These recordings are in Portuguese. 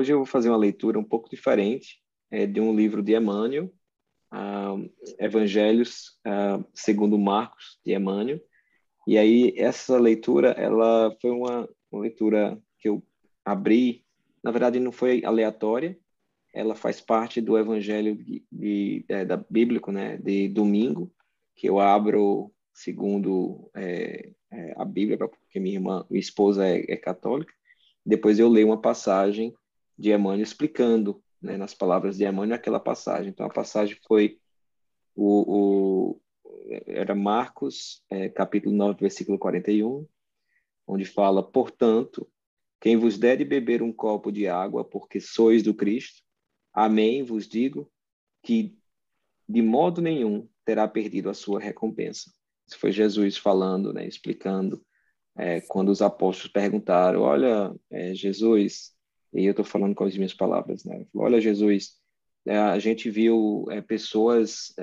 Hoje eu vou fazer uma leitura um pouco diferente de um livro de Emmanuel, Evangelhos segundo Marcos, de Emmanuel. E aí essa leitura, ela foi uma leitura que eu abri, na verdade não foi aleatória, ela faz parte do Evangelho da bíblico, né, de domingo, que eu abro segundo a Bíblia, porque minha esposa é católica. Depois eu leio uma passagem de Emmanuel explicando, né, nas palavras de Emmanuel, aquela passagem. Então, a passagem foi era Marcos, capítulo 9, versículo 41, onde fala: portanto, quem vos der de beber um copo de água, porque sois do Cristo, amém, vos digo, que de modo nenhum terá perdido a sua recompensa. Isso foi Jesus falando, né, explicando, quando os apóstolos perguntaram: olha, Jesus, e eu estou falando com as minhas palavras, né? Olha, Jesus, a gente viu pessoas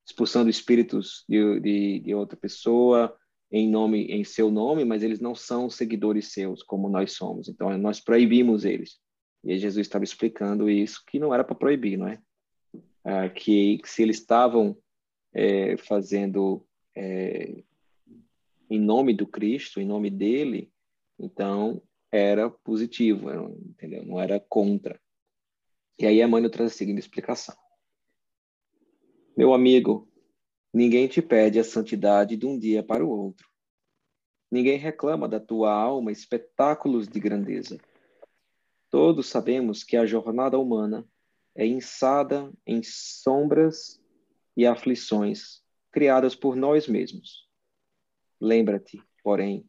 expulsando espíritos de outra pessoa em seu nome, mas eles não são seguidores seus, como nós somos. Então, nós proibimos eles. E aí Jesus estava explicando isso, que não era para proibir, não é? Que se eles estavam fazendo em nome do Cristo, em nome dele, então era positivo, entendeu? Não era contra. E aí Emmanuel traz a seguinte explicação: meu amigo, ninguém te pede a santidade de um dia para o outro. Ninguém reclama da tua alma espetáculos de grandeza. Todos sabemos que a jornada humana é inçada em sombras e aflições criadas por nós mesmos. Lembra-te, porém,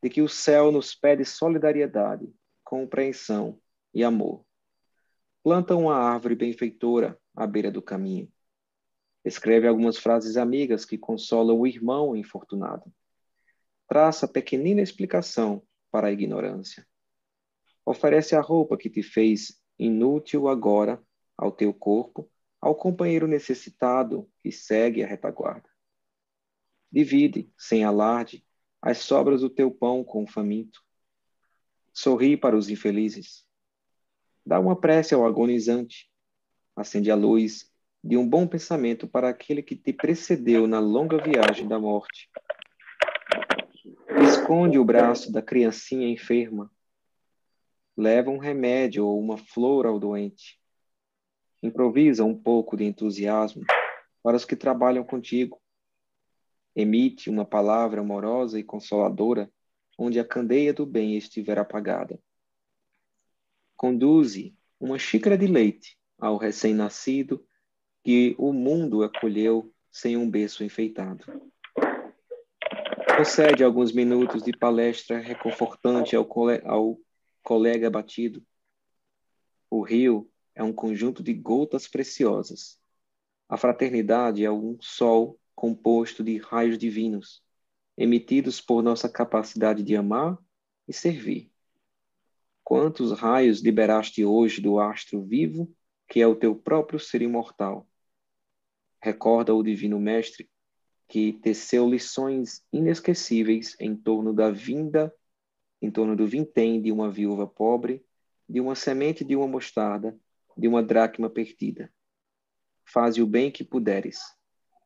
de que o céu nos pede solidariedade, compreensão e amor. Planta uma árvore benfeitora à beira do caminho. Escreve algumas frases amigas que consolam o irmão infortunado. Traça pequenina explicação para a ignorância. Oferece a roupa que te fez inútil agora ao teu corpo, ao companheiro necessitado que segue a retaguarda. Divide, sem alarde, as sobras do teu pão com o faminto. Sorri para os infelizes. Dá uma prece ao agonizante. Acende a luz de um bom pensamento para aquele que te precedeu na longa viagem da morte. Esconde o braço da criancinha enferma. Leva um remédio ou uma flor ao doente. Improvisa um pouco de entusiasmo para os que trabalham contigo. Emite uma palavra amorosa e consoladora onde a candeia do bem estiver apagada. Conduze uma xícara de leite ao recém-nascido que o mundo acolheu sem um berço enfeitado. Concede alguns minutos de palestra reconfortante ao colega abatido. O rio é um conjunto de gotas preciosas. A fraternidade é um sol composto de raios divinos, emitidos por nossa capacidade de amar e servir. Quantos raios liberaste hoje do astro vivo, que é o teu próprio ser imortal? Recorda o Divino Mestre que teceu lições inesquecíveis em torno do vintém de uma viúva pobre, de uma semente de uma mostarda, de uma dracma perdida. Faze o bem que puderes.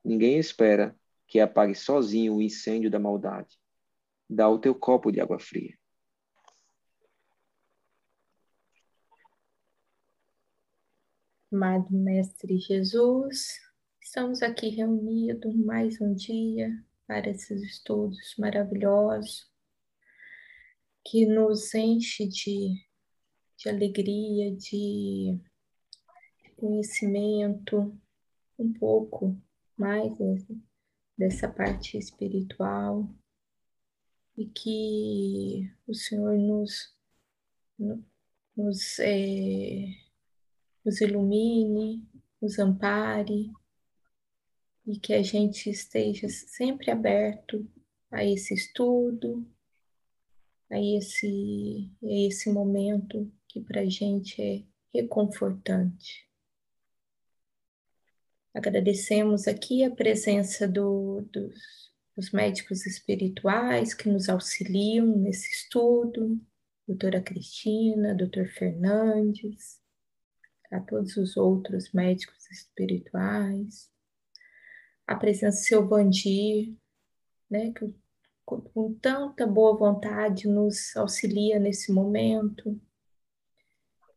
Ninguém espera que apague sozinho o incêndio da maldade. Dá o teu copo de água fria. Amado Mestre Jesus, estamos aqui reunidos mais um dia para esses estudos maravilhosos que nos enche de alegria, de conhecimento, um pouco mais dessa parte espiritual e que o Senhor nos, nos ilumine, nos ampare e que a gente esteja sempre aberto a esse estudo, a esse momento que para a gente é reconfortante. Agradecemos aqui a presença dos médicos espirituais que nos auxiliam nesse estudo, doutora Cristina, doutor Fernandes, a todos os outros médicos espirituais, a presença do seu Vandir, né, que com tanta boa vontade nos auxilia nesse momento,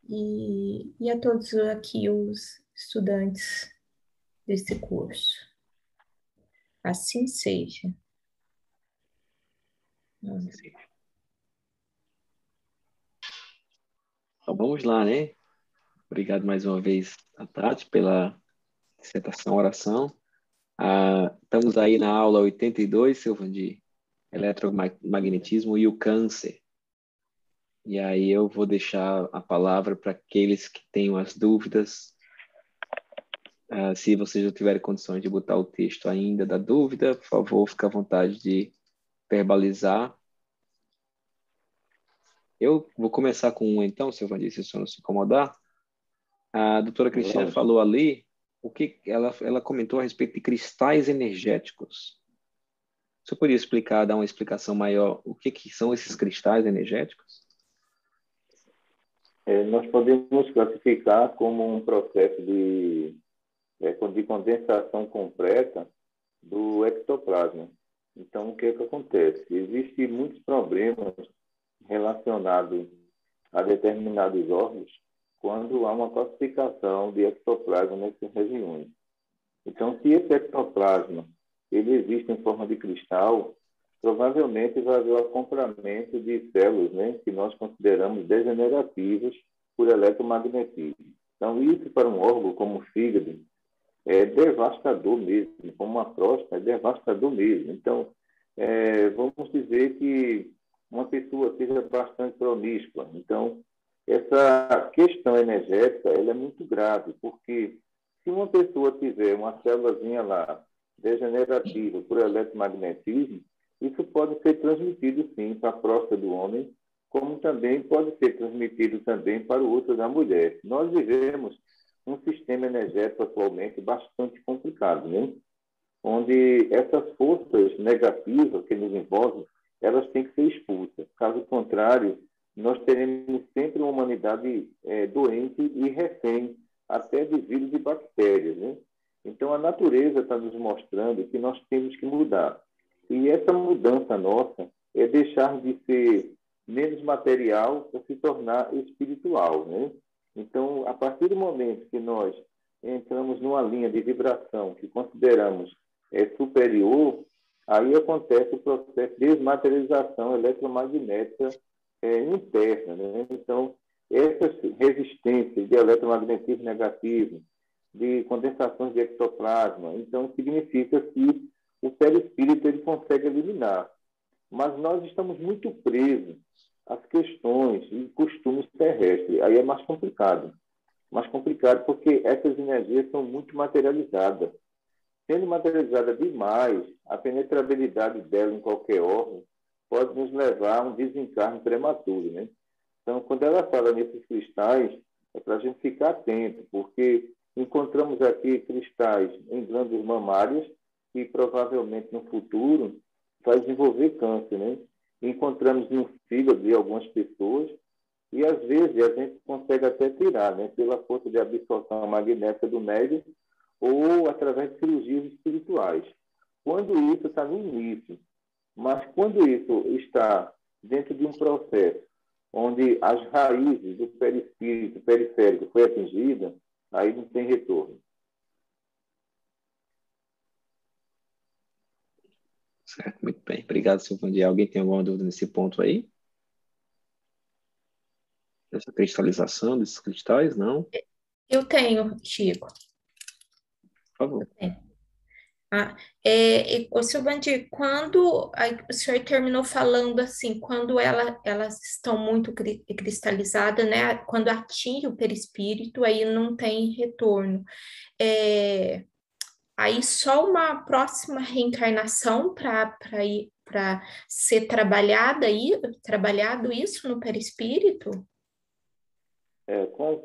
e a todos aqui os estudantes desse curso. Assim seja. Então, vamos lá, né? Obrigado mais uma vez a Tati pela dissertação, oração. Estamos aí na aula 82, Silvan, de eletromagnetismo e o câncer. E aí eu vou deixar a palavra para aqueles que tenham as dúvidas. Se vocês não tiverem condições de botar o texto ainda da dúvida, por favor, fique à vontade de verbalizar. Eu vou começar com um, então, Silvan, se o senhor não se incomodar. A doutora Cristina falou ali, ela comentou a respeito de cristais energéticos. Você poderia explicar, dar uma explicação maior, o que são esses cristais energéticos? Nós podemos classificar como um processo de condensação completa do ectoplasma. Então, o que acontece? Existem muitos problemas relacionados a determinados órgãos quando há uma classificação de ectoplasma nessas regiões. Então, se esse ectoplasma ele existe em forma de cristal, provavelmente vai haver o acoplamento de células, né, que nós consideramos degenerativas por eletromagnetismo. Então, isso para um órgão como o fígado é devastador mesmo, como uma próstata é devastador mesmo. Então, vamos dizer que uma pessoa seja bastante promíscua. Então, essa questão energética ela é muito grave, porque se uma pessoa tiver uma célulazinha lá degenerativa por eletromagnetismo, isso pode ser transmitido, sim, para a próstata do homem, como também pode ser transmitido também para o útero da mulher. Nós vivemos um sistema energético atualmente bastante complicado, né? Onde essas forças negativas que nos envolvem, elas têm que ser expulsas. Caso contrário, nós teremos sempre uma humanidade doente e refém até de vírus e bactérias, né? Então, a natureza está nos mostrando que nós temos que mudar. E essa mudança nossa é deixar de ser menos material para se tornar espiritual, né? Então, a partir do momento que nós entramos numa linha de vibração que consideramos superior, aí acontece o processo de desmaterialização eletromagnética interna, né? Então, essas resistências de eletromagnetismo negativo, de condensações de ectoplasma, então significa que o perispírito ele consegue eliminar. Mas nós estamos muito presos às questões e costumes terrestres. Aí é mais complicado. Mais complicado porque essas energias são muito materializadas. Sendo materializada demais, a penetrabilidade dela em qualquer órgão pode nos levar a um desencarne prematuro, né? Então, quando ela fala nesses cristais, é para a gente ficar atento, porque encontramos aqui cristais em glândulas mamárias que provavelmente no futuro vai desenvolver câncer, né? Encontramos no fígado de algumas pessoas e às vezes a gente consegue até tirar, né? Pela força de absorção magnética do médium ou através de cirurgias espirituais. Quando isso está no início, mas quando isso está dentro de um processo onde as raízes do perispírito periférico foi atingida, aí não tem retorno. Certo, muito bem. Obrigado, Silvândia. Alguém tem alguma dúvida nesse ponto aí? Essa cristalização desses cristais? Não? Eu tenho, Chico. Por favor. Ô Silvandi, quando o senhor terminou falando assim, quando elas estão muito cristalizadas, né? Quando atinge o perispírito, aí não tem retorno. Aí só uma próxima reencarnação para ser trabalhado isso no perispírito?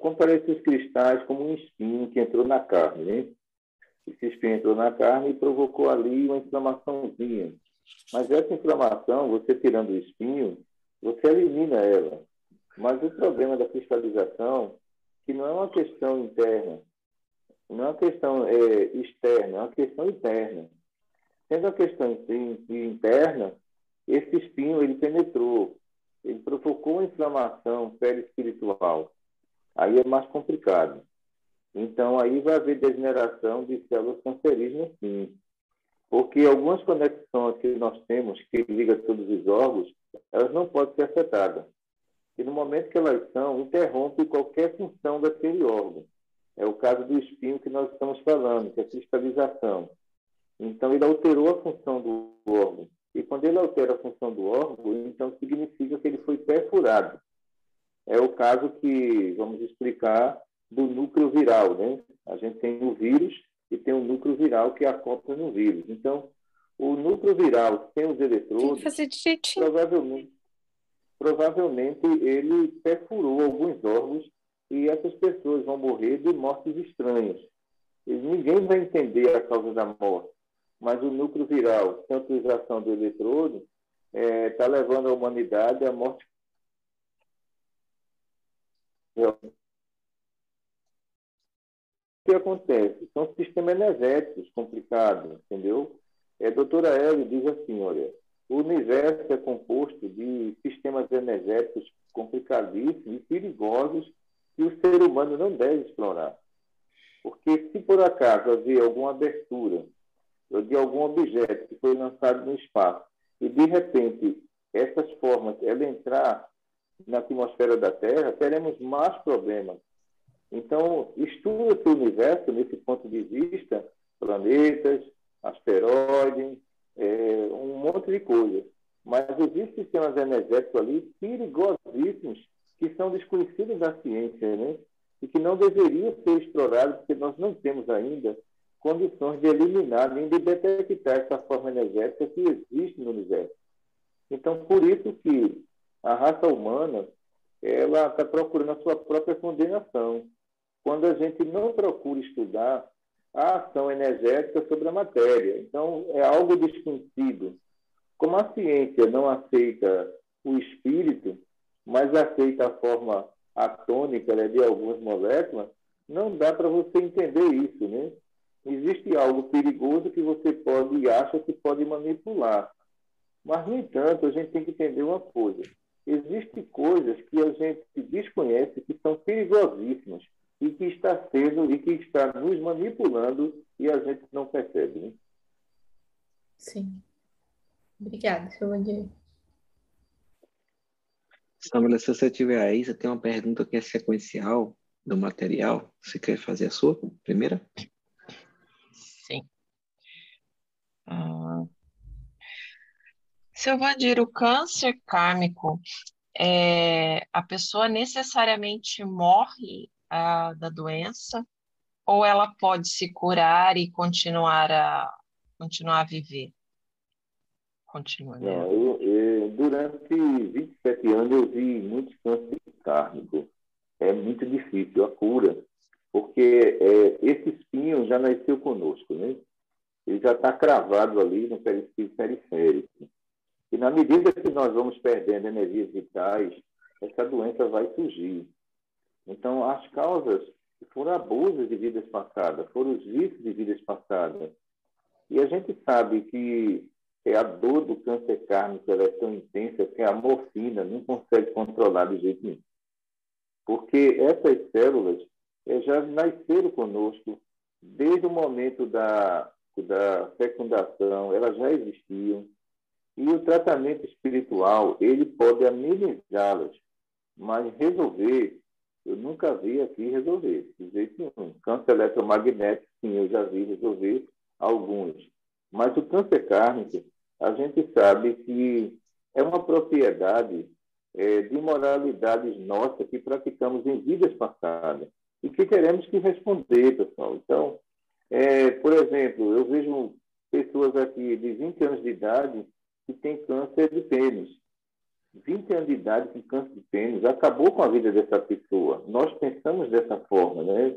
Compara esses cristais como um espinho que entrou na carne, né? Esse espinho entrou na carne e provocou ali uma inflamaçãozinha. Mas essa inflamação, você tirando o espinho, você elimina ela. Mas o problema da cristalização, que não é uma questão interna, não é uma questão externa, é uma questão interna. Sendo a questão interna, esse espinho ele penetrou, ele provocou uma inflamação perispiritual. Aí é mais complicado. Então, aí vai haver degeneração de células cancerígenas, sim. Porque algumas conexões que nós temos, que ligam todos os órgãos, elas não podem ser afetadas. E no momento que elas são, interrompe qualquer função daquele órgão. É o caso do espinho que nós estamos falando, que é a cristalização. Então, ele alterou a função do órgão. E quando ele altera a função do órgão, então significa que ele foi perfurado. É o caso que, vamos explicar, do núcleo viral, né? A gente tem o vírus e tem o núcleo viral que acopla no vírus. Então, o núcleo viral sem os Tem que eletrodos, fazer direitinho. provavelmente ele perfurou alguns órgãos e essas pessoas vão morrer de mortes estranhas. E ninguém vai entender a causa da morte, mas o núcleo viral, sem a utilização do eletrodo, está levando a humanidade à morte. O que acontece? São sistemas energéticos complicados, entendeu? A doutora Ellie diz assim, olha, o universo é composto de sistemas energéticos complicadíssimos e perigosos que o ser humano não deve explorar. Porque se por acaso haver alguma abertura de algum objeto que foi lançado no espaço e, de repente, essas formas, ela entrar na atmosfera da Terra, teremos mais problemas. Então, estuda-se o universo nesse ponto de vista, planetas, asteroides, um monte de coisas. Mas existem sistemas energéticos ali perigosíssimos que são desconhecidos da ciência, né? E que não deveriam ser explorados porque nós não temos ainda condições de eliminar nem de detectar essa forma energética que existe no universo. Então, por isso que a raça humana ela está procurando a sua própria condenação. Quando a gente não procura estudar a ação energética sobre a matéria. Então, é algo desconhecido. Como a ciência não aceita o espírito, mas aceita a forma atômica, né, de algumas moléculas, não dá para você entender isso, né? Existe algo perigoso que você pode e acha que pode manipular. Mas, no entanto, a gente tem que entender uma coisa. Existem coisas que a gente desconhece que são perigosíssimas e que está sendo e que está nos manipulando e a gente não percebe, né? Sim. Obrigada, seu Vandir. Samila, se você tiver aí, você tem uma pergunta que é sequencial do material. Você quer fazer a sua primeira? Sim. Seu Vandir, o câncer kármico, a pessoa necessariamente morre da doença ou ela pode se curar e continuar a viver? Continua, né? Não, durante 27 anos eu vi muitos cânceres kármicos. É muito difícil a cura, porque esse espinho já nasceu conosco, né? Ele já está cravado ali no perispírito periférico. E na medida que nós vamos perdendo energias vitais, essa doença vai surgir. Então, as causas foram abusos de vidas passadas, foram os vícios de vidas passadas. E a gente sabe que a dor do câncer kármico ela é tão intensa que a morfina não consegue controlar de jeito nenhum. Porque essas células já nasceram conosco desde o momento da fecundação, elas já existiam. E o tratamento espiritual, ele pode amenizá-las, mas resolver, eu nunca vi aqui resolver, de jeito nenhum. Câncer eletromagnético, sim, eu já vi resolver alguns. Mas o câncer kármico, a gente sabe que é uma propriedade de moralidades nossas que praticamos em vidas passadas e que teremos que responder, pessoal. Então, por exemplo, eu vejo pessoas aqui de 20 anos de idade que têm câncer de pênis. 20 anos de idade com câncer de pênis, acabou com a vida dessa pessoa. Nós pensamos dessa forma, né?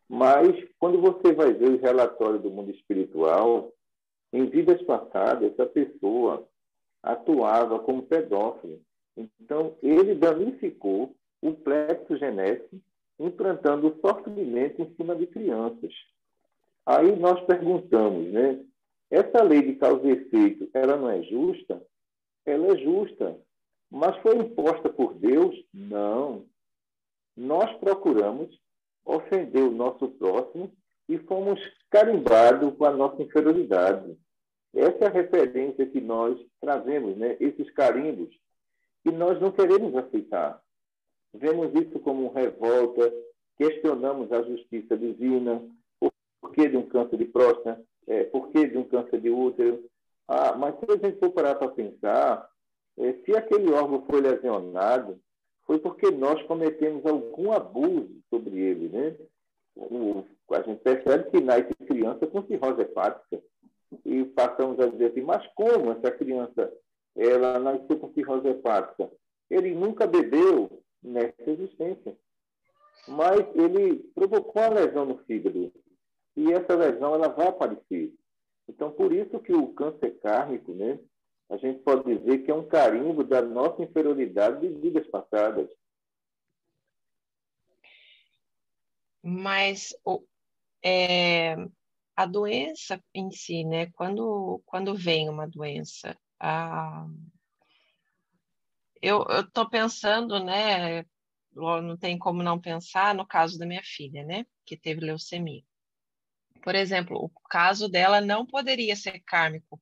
Mas, quando você vai ver os relatórios do mundo espiritual, em vidas passadas, essa pessoa atuava como pedófilo. Então, ele danificou o plexo genético, implantando o sofrimento em cima de crianças. Aí nós perguntamos, né? Essa lei de causa e efeito, ela não é justa? Ela é justa. Mas foi imposta por Deus? Não. Nós procuramos ofender o nosso próximo e fomos carimbados com a nossa inferioridade. Essa é a referência que nós trazemos, né? Esses carimbos, que nós não queremos aceitar. Vemos isso como revolta, questionamos a justiça divina, por que de um câncer de próstata, por que de um câncer de útero. Mas se a gente for parar para pensar, se aquele órgão foi lesionado, foi porque nós cometemos algum abuso sobre ele, né? A gente percebe que nasce criança com cirrose hepática e passamos a dizer assim, mas como essa criança ela nasceu com cirrose hepática? Ele nunca bebeu nessa existência, mas ele provocou uma lesão no fígado e essa lesão ela vai aparecer. Então, por isso que o câncer kármico, né, a gente pode dizer que é um carimbo da nossa inferioridade de vidas passadas. Mas a doença em si, né? Quando vem uma doença, eu estou pensando, né? Não tem como não pensar no caso da minha filha, né? Que teve leucemia. Por exemplo, o caso dela não poderia ser kármico,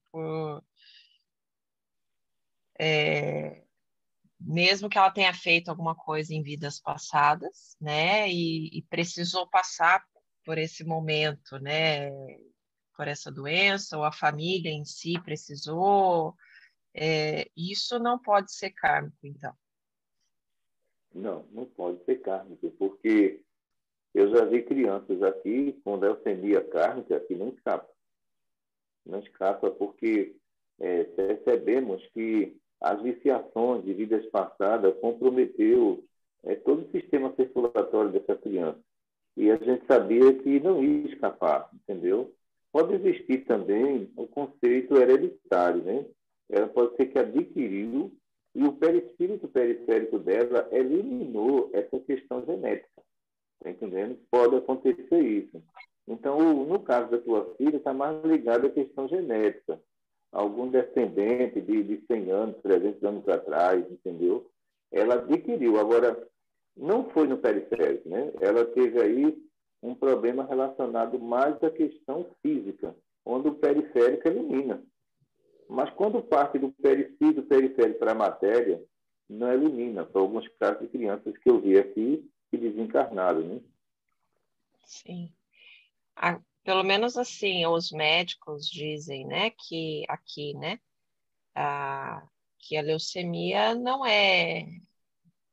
mesmo que ela tenha feito alguma coisa em vidas passadas, né? E precisou passar por esse momento, né? Por essa doença, ou a família em si precisou. Isso não pode ser kármico, então. Não, não pode ser kármico, porque eu já vi crianças aqui com leucemia kármica que não escapa. Não escapa porque percebemos que as viciações de vidas passadas comprometeu todo o sistema circulatório dessa criança. E a gente sabia que não ia escapar, entendeu? Pode existir também o conceito hereditário, né? Ela pode ser que adquiriu e o perispírito periférico dela eliminou essa questão genética. Tá entendendo? Pode acontecer isso. Então, no caso da tua filha, está mais ligado à questão genética. Algum descendente de 100 anos, 300 anos atrás, entendeu? Ela adquiriu. Agora, não foi no periférico, né? Ela teve aí um problema relacionado mais à questão física, onde o periférico elimina. Mas quando parte do perispírito periférico para a matéria, não elimina. Para alguns casos de crianças que eu vi aqui que desencarnaram, né? Sim. Pelo menos assim, os médicos dizem, né, que aqui, né, que a leucemia não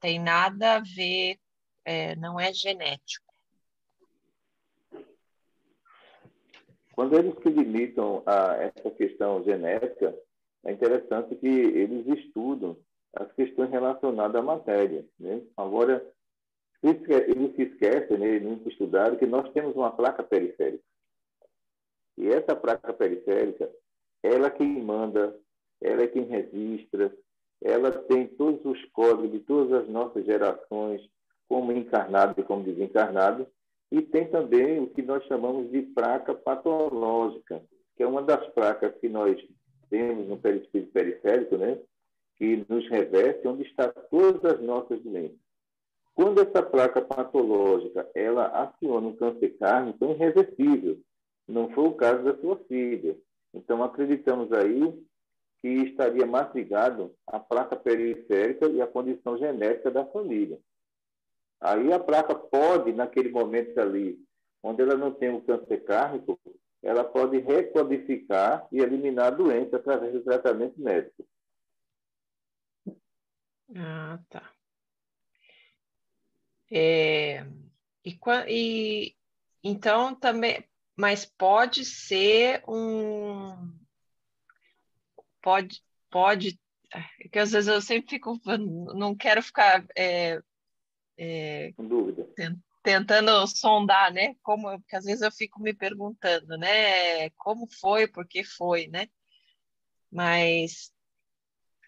tem nada a ver, não é genético. Quando eles se limitam a essa questão genética, é interessante que eles estudam as questões relacionadas à matéria, né? Agora, eles se esquecem, né, eles nunca estudaram, que nós temos uma placa periférica. E essa placa periférica, ela é quem manda, ela é quem registra, ela tem todos os códigos de todas as nossas gerações, como encarnado e como desencarnado, e tem também o que nós chamamos de placa patológica, que é uma das placas que nós temos no perispírito periférico, né, que nos reveste onde está todas as nossas doenças. Quando essa placa patológica ela aciona um câncer kármico, é irreversível. Não foi o caso da sua filha. Então, acreditamos aí que estaria mais ligado à placa periférica e à condição genética da família. Aí a placa pode, naquele momento ali, onde ela não tem o câncer kármico, ela pode recodificar e eliminar a doença através do tratamento médico. Ah, tá. Então também, mas pode ser pode, que às vezes eu sempre fico, não quero ficar Com dúvida. tentando sondar, né? Porque às vezes eu fico me perguntando, né? Como foi, por que foi, né? Mas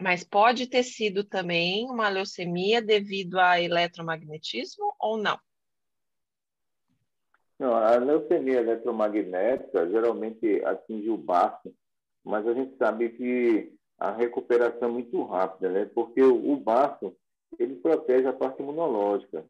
Mas pode ter sido também uma leucemia devido a eletromagnetismo ou não? Não, a leucemia eletromagnética geralmente atinge o baço, mas a gente sabe que a recuperação é muito rápida, né? Porque o baço, ele protege a parte imunológica.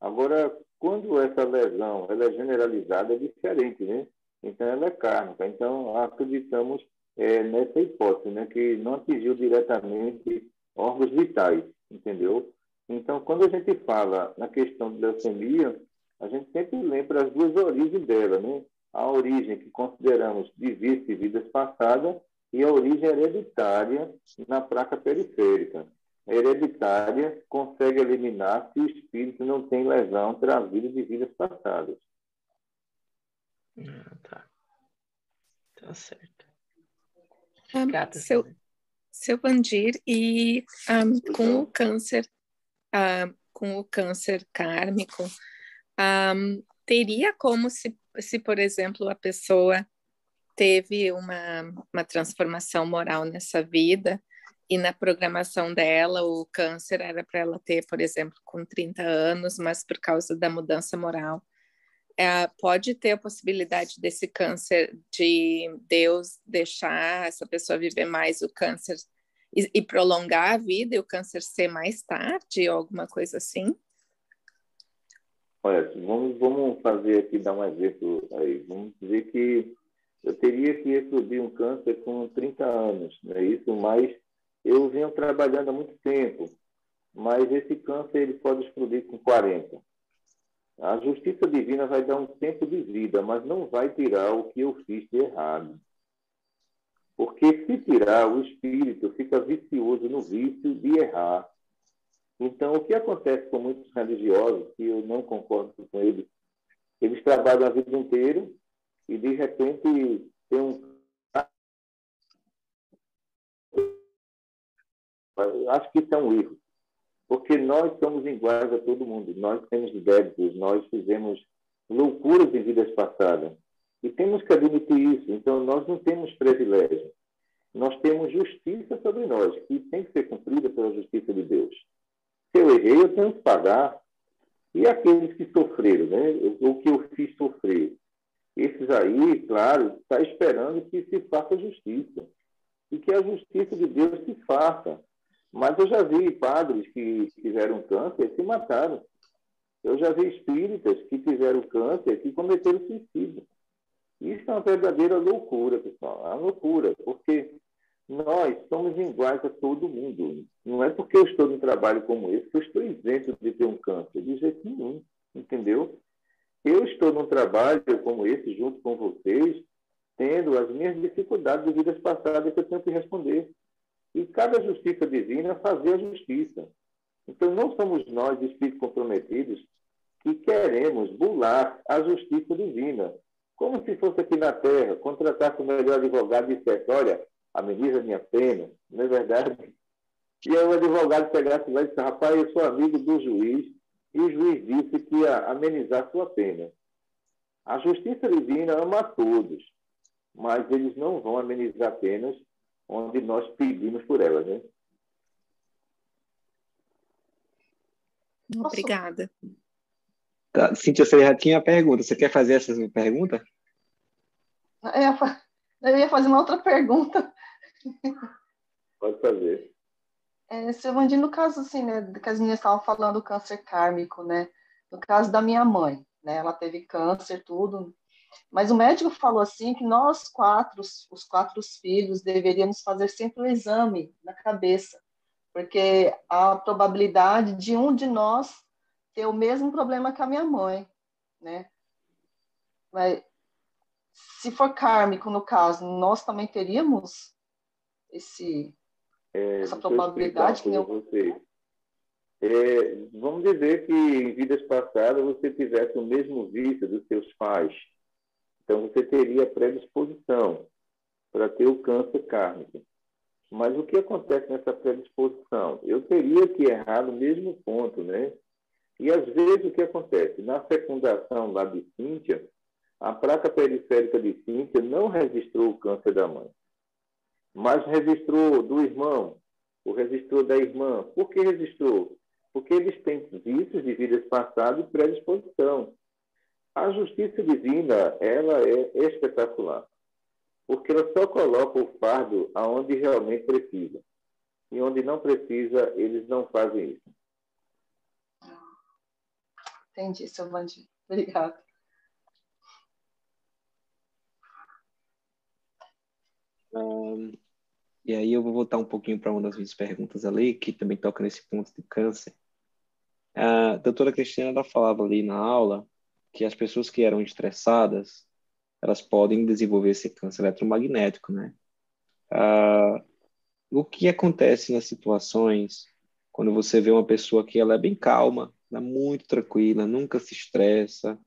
Agora, quando essa lesão ela é generalizada, é diferente, né? Então, ela é kármica. Então, acreditamos nessa hipótese, né? Que não atingiu diretamente órgãos vitais, entendeu? Então, quando a gente fala na questão de leucemia, a gente sempre lembra as duas origens dela, né? A origem que consideramos de vício e vidas passadas e a origem hereditária na placa periférica. A hereditária consegue eliminar se o espírito não tem lesão trazida de vidas passadas. Tá. Tá certo. Seu Vandir, e com o câncer kármico, teria como se, por exemplo, a pessoa teve uma transformação moral nessa vida e na programação dela o câncer era para ela ter, por exemplo, com 30 anos, mas por causa da mudança moral, pode ter a possibilidade desse câncer, de Deus deixar essa pessoa viver mais o câncer e prolongar a vida e o câncer ser mais tarde ou alguma coisa assim? Olha, vamos fazer aqui, dar um exemplo aí. Vamos dizer que eu teria que explodir um câncer com 30 anos, não é isso? Mas eu venho trabalhando há muito tempo, mas esse câncer ele pode explodir com 40. A justiça divina vai dar um tempo de vida, mas não vai tirar o que eu fiz de errado. Porque se tirar, o espírito fica vicioso no vício de errar. Então, o que acontece com muitos religiosos, que eu não concordo com eles, eles trabalham a vida inteira e, de repente, tem um... Acho que isso é um erro, porque nós somos iguais a todo mundo. Nós temos débitos, nós fizemos loucuras em vidas passadas. E temos que admitir isso. Então, nós não temos privilégio. Nós temos justiça sobre nós, que tem que ser cumprida pela justiça de Deus. Se eu errei, eu tenho que pagar. E aqueles que sofreram, né? O que eu fiz sofrer? Esses aí, claro, está esperando que se faça justiça. E que a justiça de Deus se faça. Mas eu já vi padres que tiveram câncer e se mataram. Eu já vi espíritas que tiveram câncer e cometeram suicídio. Isso é uma verdadeira loucura, pessoal. É uma loucura, porque nós somos iguais a todo mundo. Não é porque eu estou num trabalho como esse que eu estou isento de ter um câncer. De jeito nenhum, entendeu? Eu estou num trabalho como esse, junto com vocês, tendo as minhas dificuldades de vidas passadas que eu tenho que responder. E cada justiça divina fazer a justiça. Então, não somos nós, espíritos comprometidos, que queremos bular a justiça divina. Como se fosse aqui na Terra, contratasse o melhor advogado e dissesse, olha, ameniza minha pena, não é verdade? E aí o advogado pegasse lá e disse, rapaz, eu sou amigo do juiz, e o juiz disse que ia amenizar sua pena. A justiça divina ama a todos, mas eles não vão amenizar penas onde nós pedimos por elas, né? Obrigada. Tá, Cíntia, você já tinha a pergunta. Você quer fazer essa pergunta? Eu ia fazer uma outra pergunta. Pode fazer. Seu Vandir, no caso, assim, né, que as meninas estavam falando do câncer kármico, né? No caso da minha mãe, né? Ela teve câncer, tudo. Mas o médico falou assim que nós os quatro filhos, deveríamos fazer sempre um exame na cabeça, porque a probabilidade de um de nós ter o mesmo problema que a minha mãe, né? Mas, se for kármico, no caso, nós também teríamos essa probabilidade? Que eu... você. Vamos dizer que em vidas passadas você tivesse o mesmo vício dos seus pais. Então, você teria predisposição para ter o câncer kármico. Mas o que acontece nessa predisposição? Eu teria que errar no mesmo ponto, né? E, às vezes, o que acontece? Na fecundação lá de Cíntia, a placa periférica de Cíntia não registrou o câncer da mãe, mas registrou do irmão. o resistor da irmã. Por que resistor? Porque eles têm vícios de vidas passadas e predisposição. A justiça divina, ela é espetacular, porque ela só coloca o fardo aonde realmente precisa. E onde não precisa, eles não fazem isso. Entendi, seu Vandir. Obrigada. E aí eu vou voltar um pouquinho para uma das minhas perguntas ali, que também toca nesse ponto de câncer. A doutora Cristina, ela falava ali na aula que as pessoas que eram estressadas, elas podem desenvolver esse câncer eletromagnético, né? O que acontece nas situações quando você vê uma pessoa que ela é bem calma, ela é muito tranquila, nunca se estressa,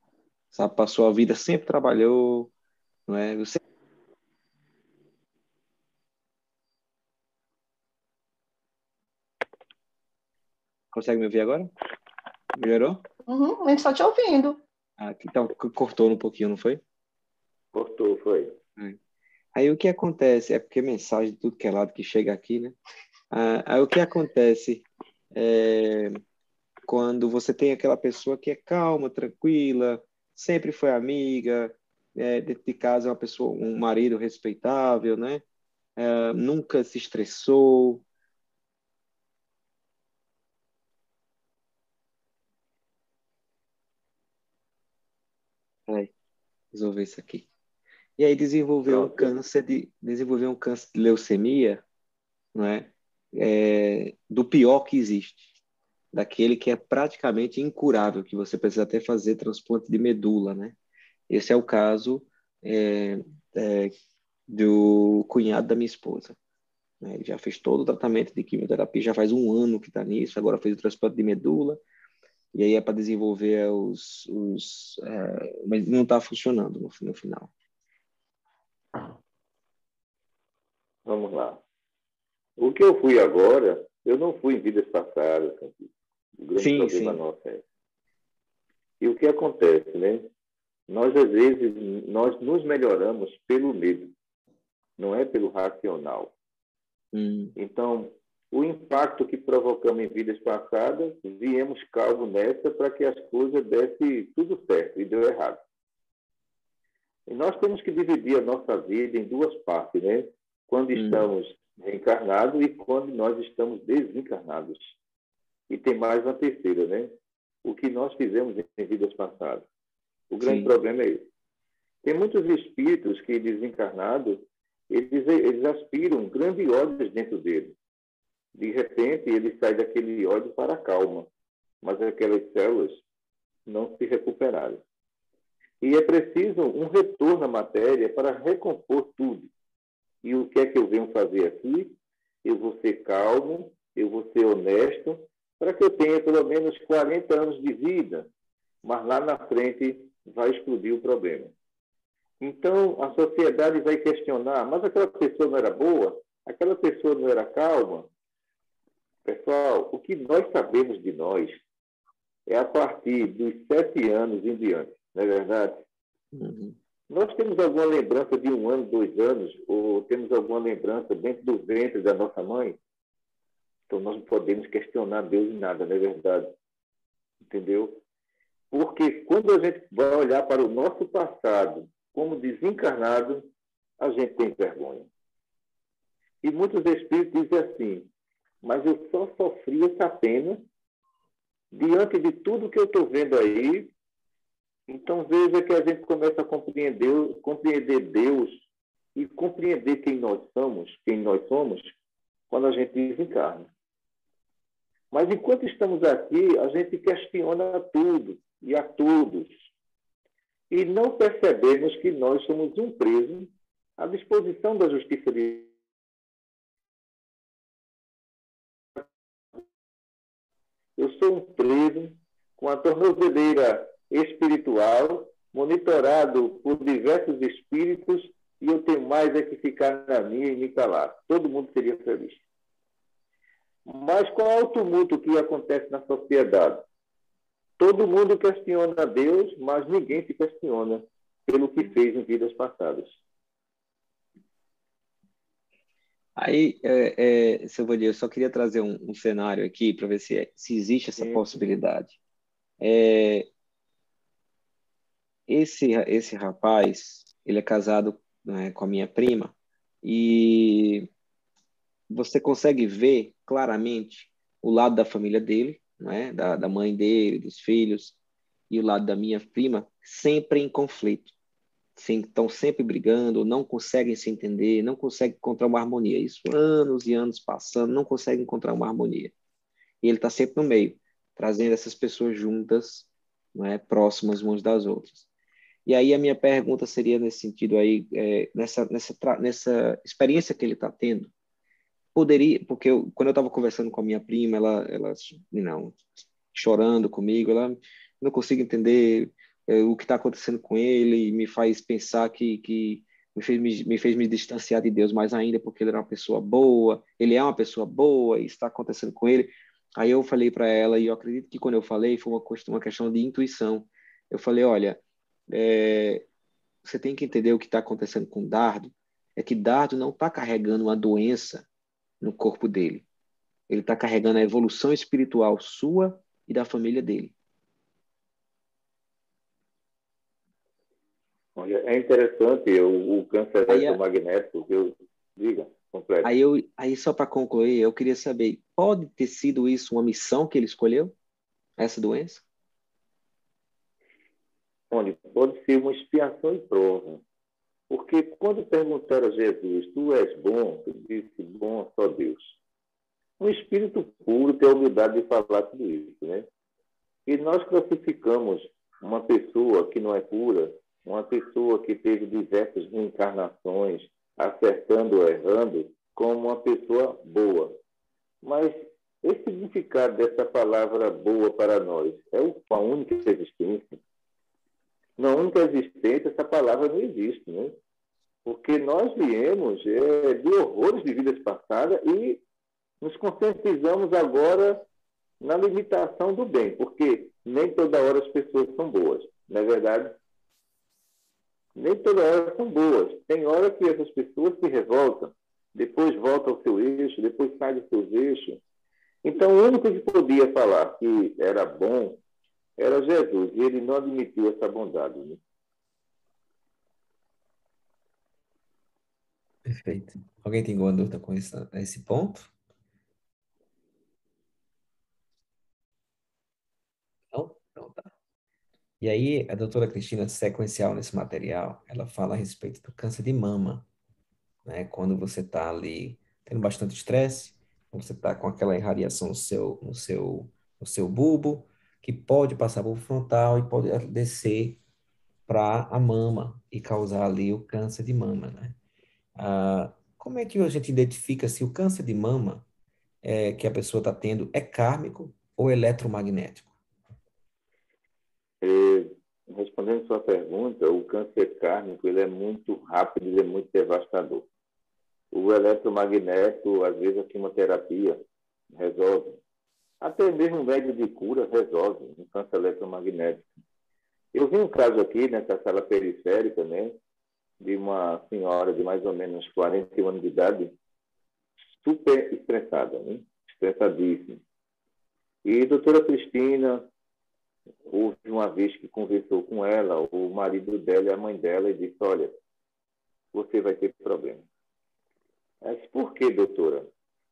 sabe? Passou a vida, sempre trabalhou, não é? Você consegue me ouvir agora? Melhorou? A gente está te ouvindo. Então, cortou um pouquinho, não foi? Cortou, foi. Aí o que acontece, é porque mensagem de tudo que é lado que chega aqui, né? Aí o que acontece quando você tem aquela pessoa que é calma, tranquila, sempre foi amiga, dentro de casa é uma pessoa, um marido respeitável, né? Nunca se estressou. Peraí, resolver isso aqui. E aí desenvolveu um câncer de leucemia, não é? Do pior que existe, daquele que é praticamente incurável, que você precisa até fazer transplante de medula, né? Esse é o caso do cunhado da minha esposa, né? Ele já fez todo o tratamento de quimioterapia, já faz um ano que está nisso, agora fez o transplante de medula, e aí é para desenvolver mas não está funcionando no final. Vamos lá. O que eu fui agora, eu não fui em vidas passadas. O grande problema nosso é. E o que acontece, né? Nós, às vezes, nós nos melhoramos pelo medo, não é pelo racional. Então, o impacto que provocamos em vidas passadas, viemos calmo nessa para que as coisas dessem tudo certo e deu errado. E nós temos que dividir a nossa vida em duas partes, né? Quando estamos reencarnados e quando nós estamos desencarnados. E tem mais uma terceira, né? O que nós fizemos em vidas passadas. O grande problema é esse. Tem muitos espíritos que, desencarnados, eles aspiram grandes ódios dentro dele. De repente, ele sai daquele ódio para a calma, mas aquelas células não se recuperaram. E é preciso um retorno à matéria para recompor tudo. E o que é que eu venho fazer aqui? Eu vou ser calmo, eu vou ser honesto, para que eu tenha pelo menos 40 anos de vida, mas lá na frente vai explodir o problema. Então, a sociedade vai questionar, mas aquela pessoa não era boa? Aquela pessoa não era calma? Pessoal, o que nós sabemos de nós é a partir dos 7 anos em diante, não é verdade? Nós temos alguma lembrança de 1 ano, 2 anos, ou temos alguma lembrança dentro do ventre da nossa mãe? Então, nós não podemos questionar Deus em nada, não é verdade? Entendeu? Porque quando a gente vai olhar para o nosso passado como desencarnado, a gente tem vergonha. E muitos espíritos dizem assim, mas eu só sofri essa pena diante de tudo que eu estou vendo aí. Então, veja que a gente começa a compreender Deus e compreender quem nós somos quando a gente desencarna. Mas enquanto estamos aqui, a gente questiona tudo e a todos. E não percebemos que nós somos um preso à disposição da justiça divina. Eu sou um preso com a tornozeleira espiritual, monitorado por diversos espíritos, e eu tenho mais é que ficar na minha e me calar. Todo mundo seria feliz. Mas qual é o tumulto que acontece na sociedade? Todo mundo questiona Deus, mas ninguém se questiona pelo que fez em vidas passadas. Aí, Silvania, eu só queria trazer um cenário aqui para ver se existe essa Sim, possibilidade. É, esse rapaz, ele é casado, né, com a minha prima e você consegue ver claramente o lado da família dele, né, da mãe dele, dos filhos, e o lado da minha prima, sempre em conflito. Sim, estão sempre brigando, não conseguem se entender, não conseguem encontrar uma harmonia. Isso anos e anos passando, não conseguem encontrar uma harmonia. E ele está sempre no meio, trazendo essas pessoas juntas, né, próximas umas das outras. E aí a minha pergunta seria nesse sentido aí, nessa experiência que ele está tendo, poderia, porque quando eu estava conversando com a minha prima, ela não, chorando comigo, ela não consigo entender o que está acontecendo com ele, e me faz pensar que me fez me distanciar de Deus mais ainda, porque ele era uma pessoa boa, ele é uma pessoa boa, e está acontecendo com ele. Aí eu falei para ela, e eu acredito que quando eu falei, foi uma questão de intuição. Eu falei, olha, é, você tem que entender o que está acontecendo com Dardo, é que Dardo não está carregando uma doença no corpo dele. Ele está carregando a evolução espiritual sua e da família dele. olha, é interessante o câncer Aí, eletromagnético, que eu diga, completo. aí só para concluir, eu queria saber, pode ter sido isso uma missão que ele escolheu, essa doença? Onde pode ser uma expiação e prova. Porque quando perguntaram a Jesus, tu és bom, ele disse, bom só Deus. Um espírito puro tem a humildade de falar tudo isso, né? E nós classificamos uma pessoa que não é pura, uma pessoa que teve diversas reencarnações, acertando ou errando, como uma pessoa boa. Mas o significado dessa palavra boa para nós é a única existência. Na única existência, essa palavra não existe, né? Porque nós viemos de horrores de vidas passadas e nos conscientizamos agora na limitação do bem, porque nem toda hora as pessoas são boas, não é verdade? Nem toda hora são boas. Tem hora que essas pessoas se revoltam, depois voltam ao seu eixo, depois saem do seu eixo. Então, o único que podia falar que era bom era Jesus, e ele não admitiu essa bondade. Né? Perfeito. Alguém tem alguma dúvida com esse ponto? Não? Então tá. E aí, a doutora Cristina, sequencial nesse material, ela fala a respeito do câncer de mama, né? Quando você está ali tendo bastante estresse, você está com aquela irradiação no seu bulbo, que pode passar para o frontal e pode descer para a mama e causar ali o câncer de mama, né? Como é que a gente identifica se o câncer de mama que a pessoa está tendo é kármico ou eletromagnético? Respondendo sua pergunta, o câncer cárnico ele é muito rápido, ele é muito devastador. O eletromagnético, às vezes a quimioterapia resolve. Até mesmo o médio de cura resolve um câncer eletromagnético. Eu vi um caso aqui nessa sala periférica, né, de uma senhora de mais ou menos 41 anos de idade, super estressada, né? Estressadíssima. E a doutora Cristina, houve uma vez que conversou com ela, o marido dela e a mãe dela, e disse, olha, você vai ter problema. Eu disse, por quê, doutora?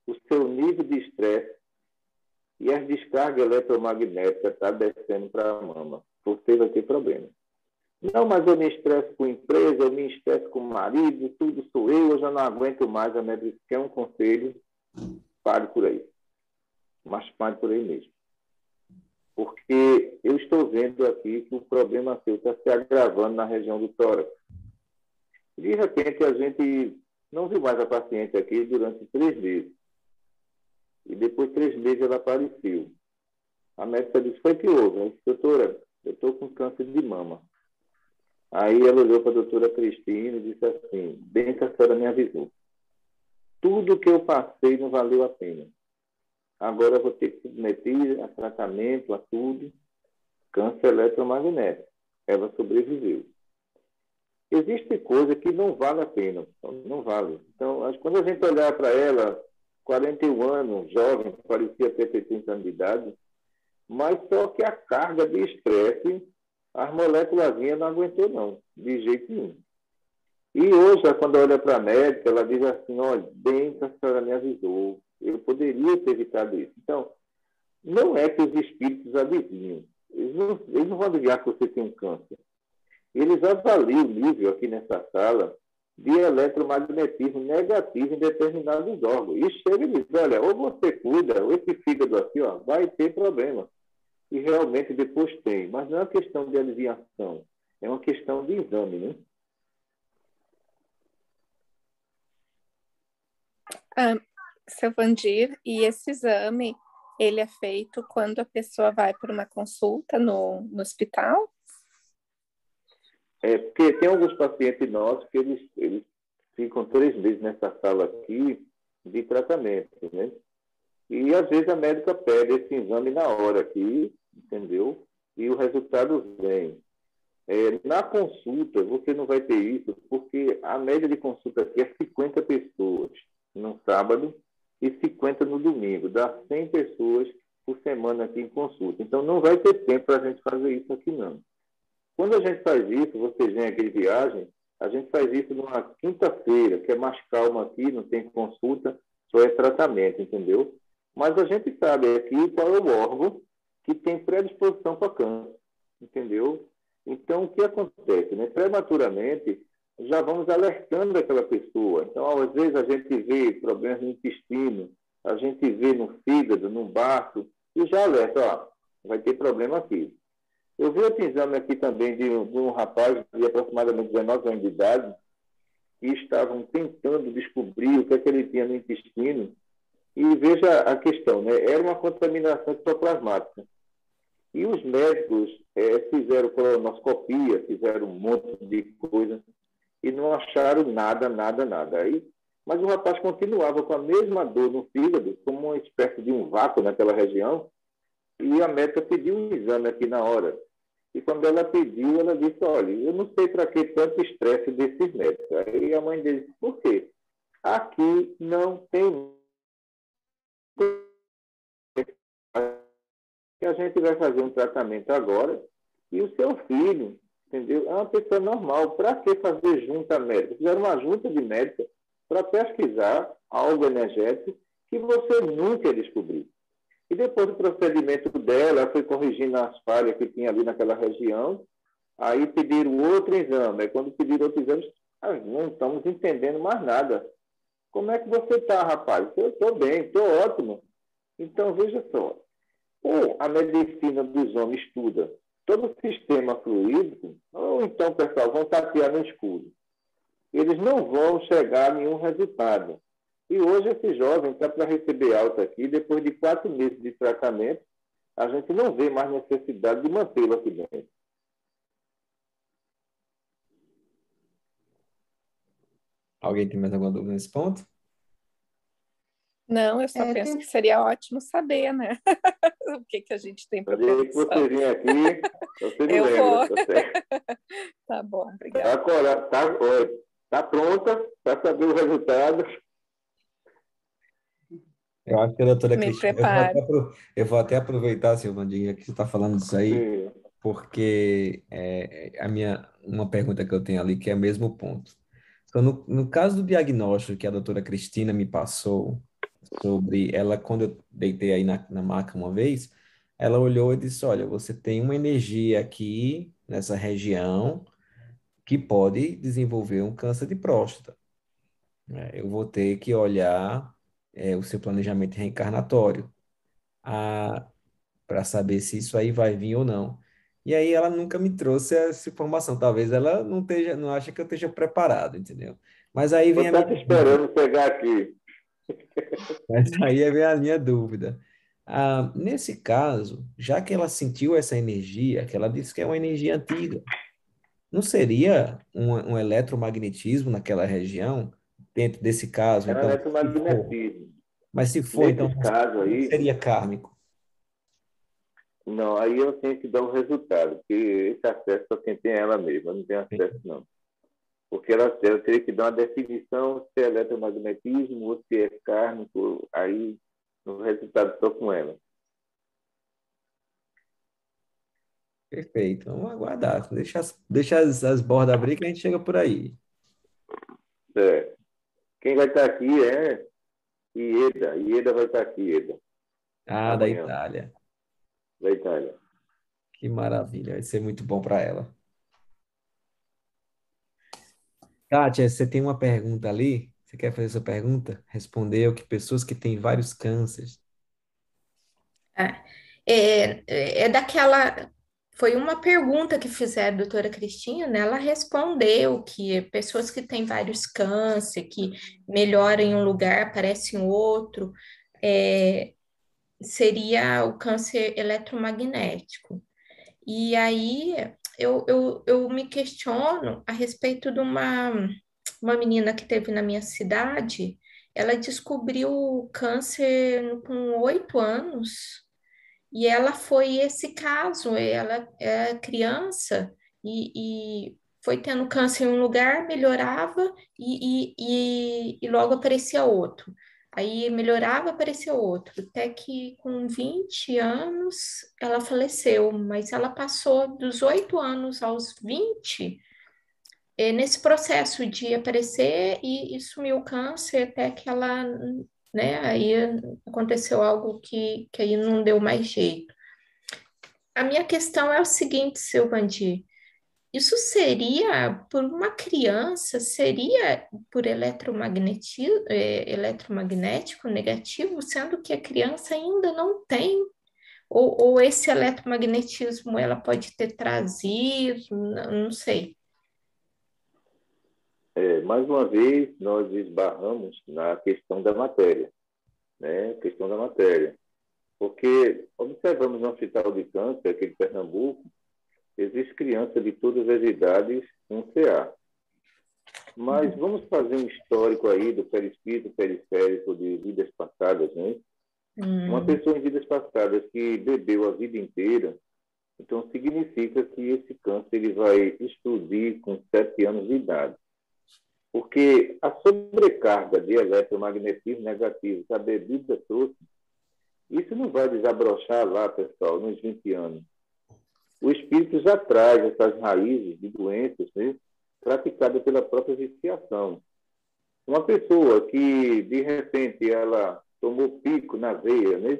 O seu nível de estresse e as descargas eletromagnéticas estão descendo para a mama. Você vai ter problema. Não, mas eu me estresso com a empresa, eu me estresso com o marido, tudo sou eu já não aguento mais. A médica disse, quer um conselho? Pare por aí. Mas pare por aí mesmo. Porque eu estou vendo aqui que o problema seu está se agravando na região do tórax. De repente, a gente não viu mais a paciente aqui durante 3 meses. E depois de 3 meses ela apareceu. A médica disse, foi que houve? Eu disse, doutora, eu estou com câncer de mama. Aí ela olhou para a doutora Cristina e disse assim, bem que a senhora me avisou. Tudo que eu passei não valeu a pena. Agora eu vou ter que submeter a tratamento, a tudo. Câncer eletromagnético. Ela sobreviveu. Existe coisa que não vale a pena, não vale. Então, quando a gente olhar para ela, 41 anos, jovem, parecia ter 70 anos de idade, mas só que a carga de estresse, as moléculas não aguentou não, de jeito nenhum. E hoje, quando olha para a médica, ela diz assim, olha, bem que a senhora me avisou, eu poderia ter evitado isso. Então, não é que os espíritos adivinham. Eles não vão adivinhar que você tem um câncer. Eles avaliam o nível aqui nessa sala de eletromagnetismo negativo em determinados órgãos. E chega e diz, olha, ou você cuida, ou esse fígado aqui ó, vai ter problema. E realmente depois tem. Mas não é uma questão de adivinhação, é uma questão de exame, né? Seu Vandir, e esse exame, ele é feito quando a pessoa vai para uma consulta no hospital? Porque tem alguns pacientes nossos que eles ficam 3 meses nessa sala aqui de tratamento, né? E às vezes a médica pede esse exame na hora aqui, entendeu? E o resultado vem. Na consulta, você não vai ter isso, porque a média de consulta aqui é 50 pessoas no sábado e 50 no domingo. Dá 100 pessoas por semana aqui em consulta. Então, não vai ter tempo para a gente fazer isso aqui, não. Quando a gente faz isso, vocês vêm aqui de viagem, a gente faz isso numa quinta-feira, que é mais calma aqui, não tem consulta, só é tratamento, entendeu? Mas a gente sabe aqui qual é o órgão que tem predisposição para câncer, entendeu? Então, o que acontece? Né? Prematuramente, já vamos alertando aquela pessoa. Então, às vezes, a gente vê problemas no intestino, a gente vê no fígado, no baço, e já alerta, ó, vai ter problema aqui. Eu vi outro exame aqui também de um rapaz de aproximadamente 19 anos de idade, que estavam tentando descobrir o que é que ele tinha no intestino. E veja a questão, né? Era uma contaminação ectoplasmática. E os médicos fizeram colonoscopia, fizeram um monte de coisa e não acharam nada, nada, nada. Mas o rapaz continuava com a mesma dor no fígado, como uma espécie de um vácuo naquela região, e a médica pediu um exame aqui na hora. E quando ela pediu, ela disse, olha, eu não sei para que tanto estresse desses médicos. Aí a mãe dele disse, por quê? Aqui não tem... A gente vai fazer um tratamento agora e o seu filho, entendeu? É uma pessoa normal. Para que fazer junta médica? Fizeram uma junta de médicos para pesquisar algo energético que você nunca descobriu. E depois do procedimento dela, ela foi corrigindo as falhas que tinha ali naquela região. Aí pediram outro exame. Aí quando pediram outro exame, não estamos entendendo mais nada. Como é que você está, rapaz? Eu estou bem, estou ótimo. Então, veja só. Ou a medicina dos homens estuda todo o sistema fluídico, ou então, pessoal, vão tatear no escuro. Eles não vão chegar a nenhum resultado. E hoje esse jovem está para receber alta aqui, depois de 4 meses de tratamento, a gente não vê mais necessidade de mantê-lo aqui dentro. Alguém tem mais alguma dúvida nesse ponto? Não, eu só penso que seria ótimo saber, né? O que a gente tem para fazer. Que você vir aqui, você me lembra. Tá bom, obrigada. Tá pronta para saber o resultado. Eu acho que a doutora Me Cristina, eu vou até aproveitar, seu Vandinha, que você está falando disso aí, Sim. porque uma pergunta que eu tenho ali, que é o mesmo ponto. Então, no caso do diagnóstico que a doutora Cristina me passou, sobre ela, quando eu deitei aí na maca uma vez, ela olhou e disse, olha, você tem uma energia aqui nessa região que pode desenvolver um câncer de próstata. Eu vou ter que olhar o seu planejamento reencarnatório para saber se isso aí vai vir ou não. E aí ela nunca me trouxe essa informação. Talvez ela não ache que eu esteja preparado, entendeu? Mas aí vem Vou estar te esperando pegar aqui. Mas aí vem a minha dúvida. Nesse caso, já que ela sentiu essa energia, que ela disse que é uma energia antiga, não seria um eletromagnetismo naquela região, dentro desse caso? É um Então, se for, eletromagnetismo. mas se for, então, Nesses casos não aí, seria kármico? não, aí eu tenho que dar o resultado, porque esse acesso só quem tem é ela mesma, eu não tenho acesso, não. porque ela teria que dar uma definição se é eletromagnetismo ou se é kármico, aí no resultado só com ela. Perfeito. Vamos aguardar. Deixa as bordas abrir que a gente chega por aí. Certo. Quem vai estar aqui é Ieda. Ieda vai estar aqui, Ieda. Ah, da Amanhã, Itália. da Itália. Que maravilha. Vai ser muito bom para ela. Kátia, você tem uma pergunta ali? Você quer fazer sua pergunta? Respondeu que pessoas que têm vários cânceres. Ah, é daquela. Foi uma pergunta que fizeram a doutora Cristina, né? Ela respondeu que pessoas que têm vários cânceres, que melhoram em um lugar, aparecem em outro, é, seria o câncer eletromagnético. E aí eu me questiono a respeito de uma menina que teve na minha cidade. Ela descobriu câncer com 8 anos. E ela foi esse caso, ela é criança e foi tendo câncer em um lugar, melhorava e logo aparecia outro. Aí melhorava, aparecia outro. Até que com 20 anos ela faleceu, mas ela passou dos 8 anos aos 20 nesse processo de aparecer e sumiu o câncer até que ela, né, aí aconteceu algo que aí não deu mais jeito. A minha questão é o seguinte, Silvandi, isso seria por uma criança, seria por eletromagnético negativo, sendo que a criança ainda não tem, ou esse eletromagnetismo ela pode ter trazido, não sei. Mais uma vez, nós esbarramos na questão da matéria, né? Questão da matéria. Porque observamos no Hospital de Câncer, aqui de Pernambuco, existe criança de todas as idades com CA. Mas vamos fazer um histórico aí do perispírito periférico de vidas passadas, né? Uma pessoa em vidas passadas que bebeu a vida inteira, então significa que esse câncer ele vai explodir com 7 anos de idade. Porque a sobrecarga de eletromagnetismo negativo que a bebida trouxe, isso não vai desabrochar lá, pessoal, nos 20 anos. O espírito já traz essas raízes de doenças, né, praticadas pela própria viciação. Uma pessoa que, de repente, ela tomou pico na veia, né,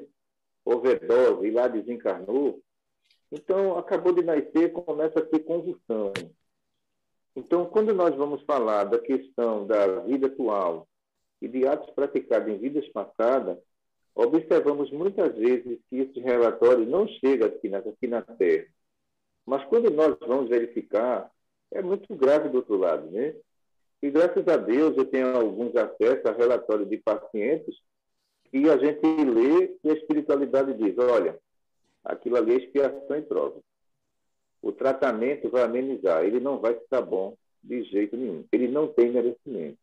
overdose, e lá desencarnou, então, acabou de nascer, começa a ter convulsão. Então, quando nós vamos falar da questão da vida atual e de atos praticados em vidas passadas, observamos muitas vezes que esse relatório não chega aqui na Terra. Mas quando nós vamos verificar, é muito grave do outro lado, né? E graças a Deus eu tenho alguns acessos a relatórios de pacientes que a gente lê e a espiritualidade diz, olha, aquilo ali é expiação e prova. O tratamento vai amenizar, ele não vai ficar bom de jeito nenhum. Ele não tem merecimento.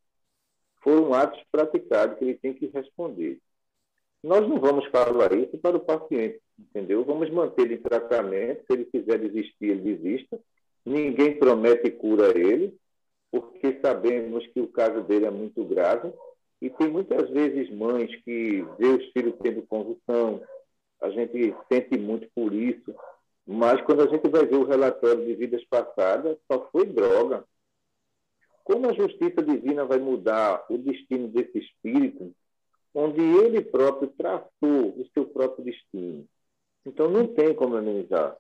Foram atos praticados que ele tem que responder. Nós não vamos falar isso para o paciente, entendeu? Vamos manter ele em tratamento, se ele quiser desistir, ele desista. Ninguém promete cura a ele, porque sabemos que o caso dele é muito grave. E tem muitas vezes mães que vê os filhos tendo convulsão, a gente sente muito por isso, mas quando a gente vai ver o relatório de vidas passadas, só foi droga. Como a justiça divina vai mudar o destino desse espírito, onde ele próprio traçou o seu próprio destino? Então, não tem como amenizar.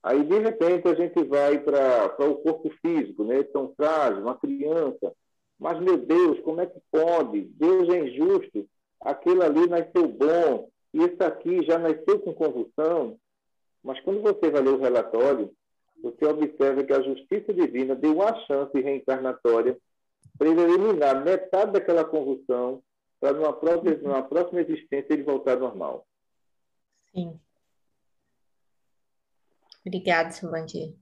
Aí, de repente, a gente vai para o corpo físico, né? Tão frágil, uma criança. Mas, meu Deus, como é que pode? Deus é injusto. Aquele ali nasceu bom, e esse aqui já nasceu com convulsão. Mas quando você vai ler o relatório, você observa que a justiça divina deu uma chance reencarnatória para ele eliminar metade daquela convulsão, para numa próxima existência ele voltar ao normal. Sim. Obrigada, Silvandi.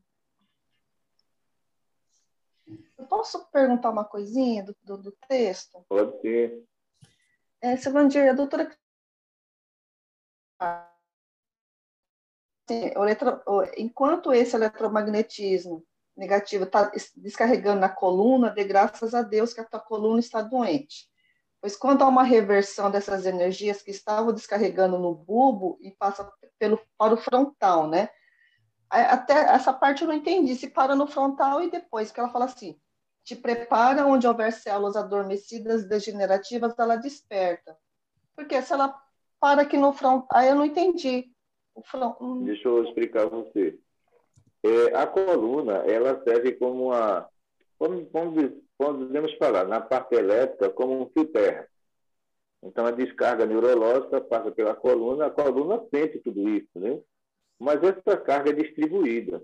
Eu posso perguntar uma coisinha do texto? Pode ser. Silvandi, a doutora... enquanto esse eletromagnetismo negativa está descarregando na coluna, dê graças a Deus que a tua coluna está doente. Pois quando há uma reversão dessas energias que estavam descarregando no bulbo e passa para o frontal, né? Até essa parte eu não entendi, se para no frontal e depois, que ela fala assim, te prepara onde houver células adormecidas degenerativas, ela desperta. Porque se ela para aqui no frontal, aí eu não entendi. Deixa eu explicar a você. A coluna, ela serve como uma, podemos falar, na parte elétrica, como um fio terra. Então, a descarga neurológica passa pela coluna, a coluna sente tudo isso, né? Mas essa carga é distribuída.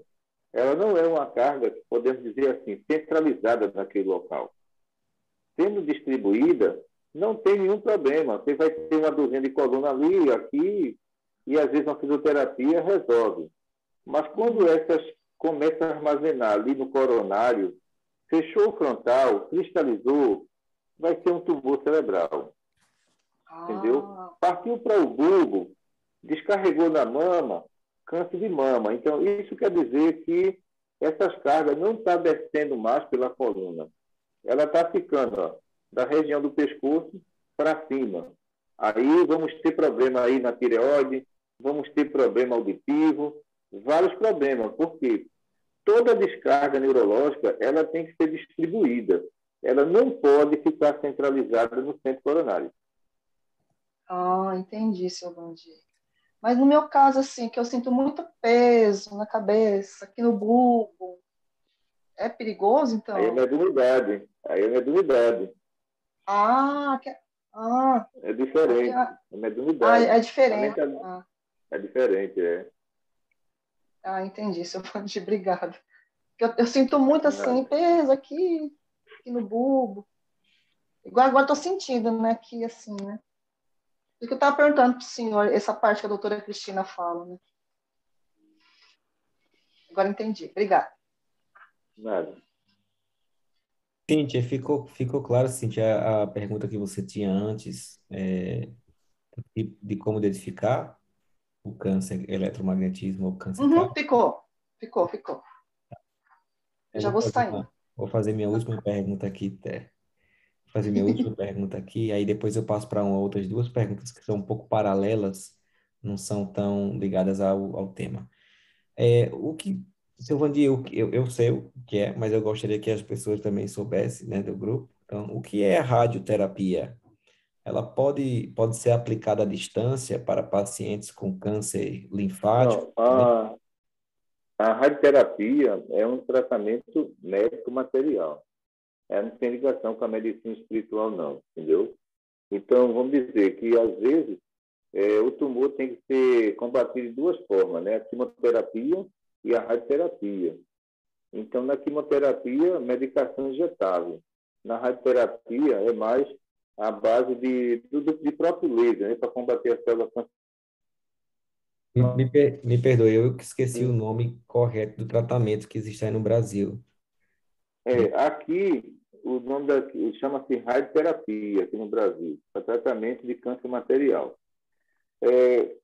Ela não é uma carga, podemos dizer assim, centralizada naquele local. Sendo distribuída, não tem nenhum problema. Você vai ter uma dorzinha de coluna ali, aqui, e às vezes uma fisioterapia resolve. Mas quando essas começam a armazenar ali no coronário, fechou o frontal, cristalizou, vai ser um tumor cerebral. Entendeu? Partiu para o bulbo, descarregou na mama, câncer de mama. Então, isso quer dizer que essas cargas não estão descendo mais pela coluna. Ela está ficando da região do pescoço para cima. Aí vamos ter problema aí na tireoide, vamos ter problema auditivo, vários problemas. Por quê? Toda descarga neurológica ela tem que ser distribuída. Ela não pode ficar centralizada no centro coronário. Entendi, seu Vandir. Mas no meu caso, assim, que eu sinto muito peso na cabeça, aqui no bulbo, é perigoso, então? Aí é mediunidade. É diferente. É mediunidade. É diferente. É diferente, é. Entendi, seu Vandir, obrigada. Eu sinto muito, assim, peso aqui no bulbo. Igual agora estou sentindo, né, aqui, assim, né? Porque eu estava perguntando para o senhor, essa parte que a doutora Cristina fala, né? Agora entendi. Obrigada. Nada. Cíntia, ficou claro, Cíntia, a pergunta que você tinha antes de como identificar o câncer eletromagnetismo ou câncer cardíaco? Ficou. Eu já vou saindo. Vou fazer minha última pergunta aqui, Té. Fazer minha última pergunta aqui, aí depois eu passo para outras duas perguntas que são um pouco paralelas, não são tão ligadas ao tema. Seu Vandir, eu sei o que é, mas eu gostaria que as pessoas também soubessem, né, do grupo. Então, o que é a radioterapia? Ela pode ser aplicada à distância para pacientes com câncer linfático? Não, a radioterapia é um tratamento médico-material. Não tem ligação com a medicina espiritual, não, entendeu? Então, vamos dizer que, às vezes, o tumor tem que ser combatido de duas formas, né? A quimioterapia e a radioterapia. Então, na quimioterapia, medicação injetável. Na radioterapia, é mais a base de próprio laser, né? Para combater as células cancerosas. Me perdoe, eu esqueci o nome correto do tratamento que existe aí no Brasil. Aqui, o nome chama-se radioterapia, aqui no Brasil, para tratamento de câncer material.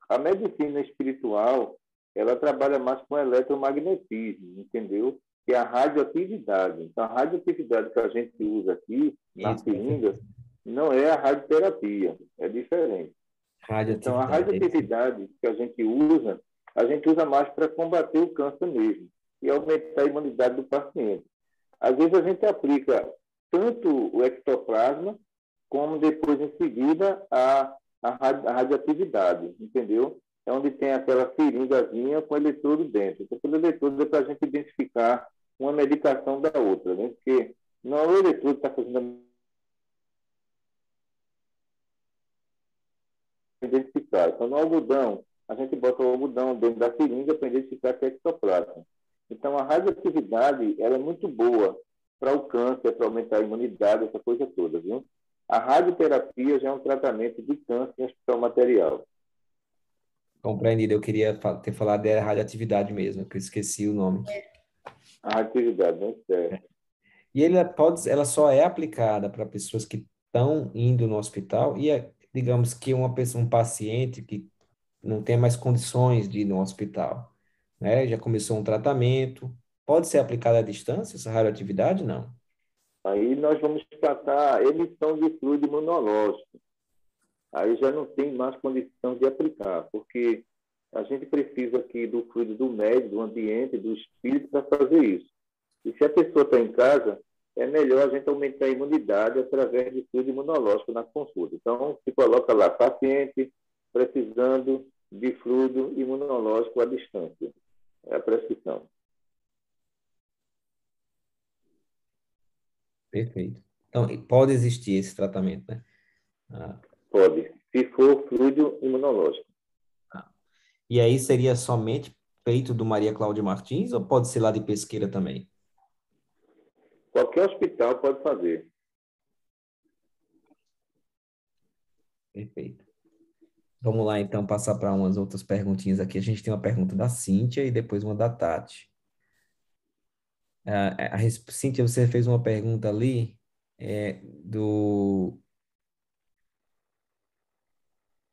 A medicina espiritual, ela trabalha mais com eletromagnetismo, entendeu? Que é a radioatividade. Então, a radioatividade que a gente usa aqui, na seringa, não é a radioterapia, é diferente. Então, a radioatividade que a gente usa mais para combater o câncer mesmo e aumentar a imunidade do paciente. Às vezes a gente aplica tanto o ectoplasma, como depois, em seguida, a radioatividade, entendeu? É onde tem aquela seringazinha com eletrodo dentro. Então, aquele eletrodo é para a gente identificar uma medicação da outra, né? Porque não é o eletrodo que está fazendo identificar. Então, no algodão, a gente bota o algodão dentro da seringa para identificar que é ectoplasma. Então, a radioatividade ela é muito boa para o câncer, para aumentar a imunidade, essa coisa toda, viu? A radioterapia já é um tratamento de câncer em hospital material. Compreendido. Eu queria ter falado da radioatividade mesmo, que eu esqueci o nome. A radioatividade, não é. E ela só é aplicada para pessoas que estão indo no hospital e, digamos que um paciente que não tem mais condições de ir no hospital, né? Já começou um tratamento, pode ser aplicada à distância, essa radioatividade? Não. Aí nós vamos tratar a emissão de fluido imunológico. Aí já não tem mais condição de aplicar, porque a gente precisa aqui do fluido do médio, do ambiente, do espírito para fazer isso. E se a pessoa está em casa, é melhor a gente aumentar a imunidade através de fluido imunológico na consulta. Então, se coloca lá, paciente precisando de fluido imunológico à distância. É a prescrição. Perfeito. Então, pode existir esse tratamento, né? Pode, se for fluido imunológico. E aí seria somente feito do Maria Cláudia Martins ou pode ser lá de Pesqueira também? Qualquer hospital pode fazer. Perfeito. Vamos lá, então, passar para umas outras perguntinhas aqui. A gente tem uma pergunta da Cíntia e depois uma da Tati. Cíntia, você fez uma pergunta ali do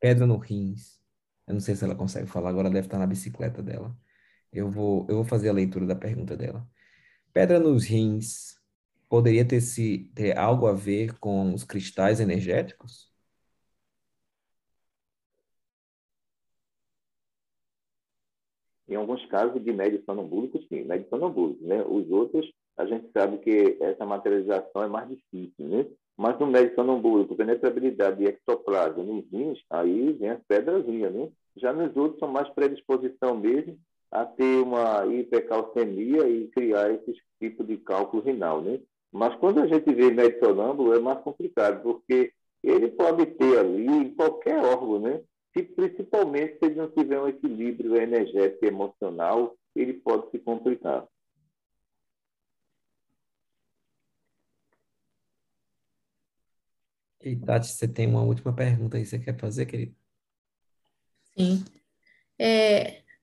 Pedra no Rins. Eu não sei se ela consegue falar, agora deve estar na bicicleta dela. Eu vou fazer a leitura da pergunta dela. Pedra nos rins poderia ter algo a ver com os cristais energéticos? Em alguns casos de médio sonambúlico, sim, médio sonambúlico, né? Os outros, a gente sabe que essa materialização é mais difícil, né? Mas no médio sonambúlico, penetrabilidade de ectoplasma nos rins, aí vem as pedrazinhas, né? Já nos outros são mais predisposição mesmo a ter uma hipercalcemia e criar esse tipo de cálculo renal, né? Mas quando a gente vê médio sonâmbulo é mais complicado, porque ele pode ter ali em qualquer órgão, né? Principalmente se ele não tiver um equilíbrio energético e emocional, ele pode se complicar. E Tati, você tem uma última pergunta aí que você quer fazer, querido? Sim.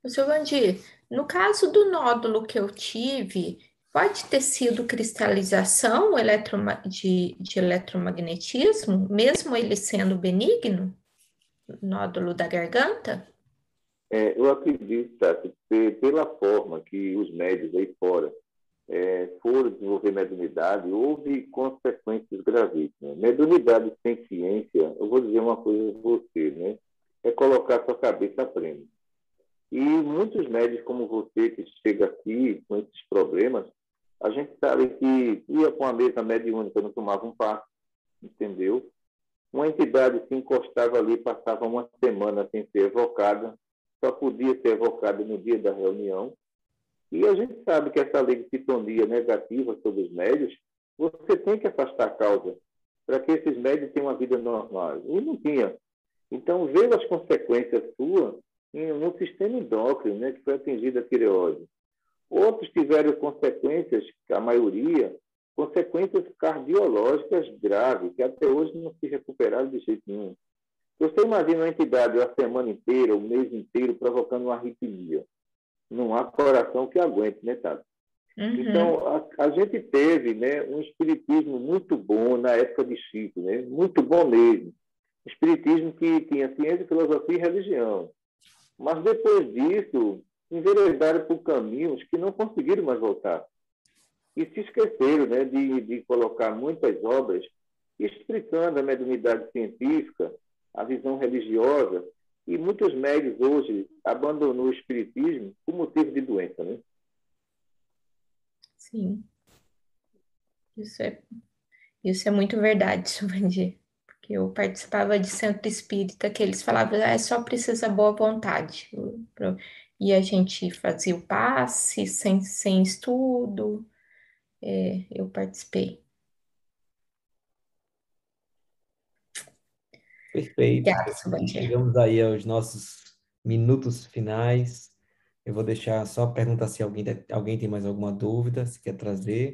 O seu Vandir, no caso do nódulo que eu tive, pode ter sido cristalização de eletromagnetismo, mesmo ele sendo benigno, nódulo da garganta? Eu acredito, Tati, pela forma que os médios aí fora foram desenvolver mediunidade, houve consequências gravíssimas. Mediunidade sem ciência, eu vou dizer uma coisa para você, né? É colocar sua cabeça a prêmio. E muitos médicos como você que chega aqui com esses problemas, a gente sabe que ia com a mesa mediúnica, não tomava um passo, entendeu? Uma entidade se encostava ali, passava uma semana sem ser evocada, só podia ser evocada no dia da reunião. E a gente sabe que essa lei de sintonia negativa sobre os médios, você tem que afastar a causa para que esses médios tenham uma vida normal. E não tinha. Então, veio as consequências suas no sistema endócrino, né, que foi atingida a tireoide. Outros tiveram consequências, a maioria, consequências cardiológicas graves, que até hoje não se recuperaram de jeito nenhum. Você imagina uma entidade a semana inteira, o mês inteiro, provocando uma arritmia. Não há coração que aguente, né, Tati? Uhum. Então, a gente teve, né, um espiritismo muito bom na época de Chico, né? Muito bom mesmo. Espiritismo que tinha ciência, filosofia e religião. Mas depois disso, enveredaram por caminhos que não conseguiram mais voltar. E se esqueceram, né, de colocar muitas obras explicando a mediunidade científica, a visão religiosa, e muitos médios hoje abandonam o espiritismo por motivo de doença, né? Sim, isso é muito verdade, seu Vandir. Porque eu participava de centro espírita que eles falavam, só precisa boa vontade. E a gente fazia o passe sem estudo. Eu participei. Perfeito. Obrigada, seu Vandir. Chegamos aí aos nossos minutos finais. Eu vou deixar só perguntar se alguém tem mais alguma dúvida, se quer trazer.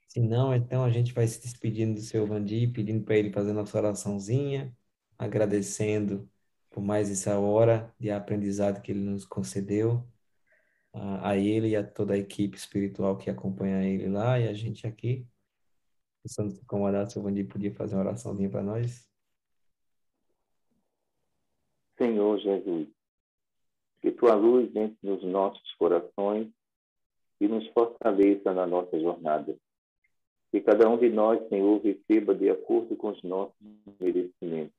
Se não, então a gente vai se despedindo do seu Vandir, pedindo para ele fazer nossa oraçãozinha, agradecendo por mais essa hora de aprendizado que ele nos concedeu, a ele e a toda a equipe espiritual que acompanha ele lá e a gente aqui. Se não se incomodar, seu Vandir podia fazer uma oraçãozinha para nós. Senhor Jesus, Que tua luz entre nos nossos corações e nos fortaleça na nossa jornada. Que cada um de nós, Senhor, receba de acordo com os nossos merecimentos.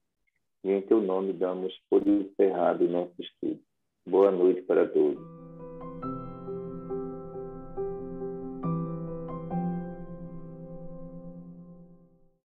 E em teu nome damos por encerrado o nosso estudo. Boa noite para todos.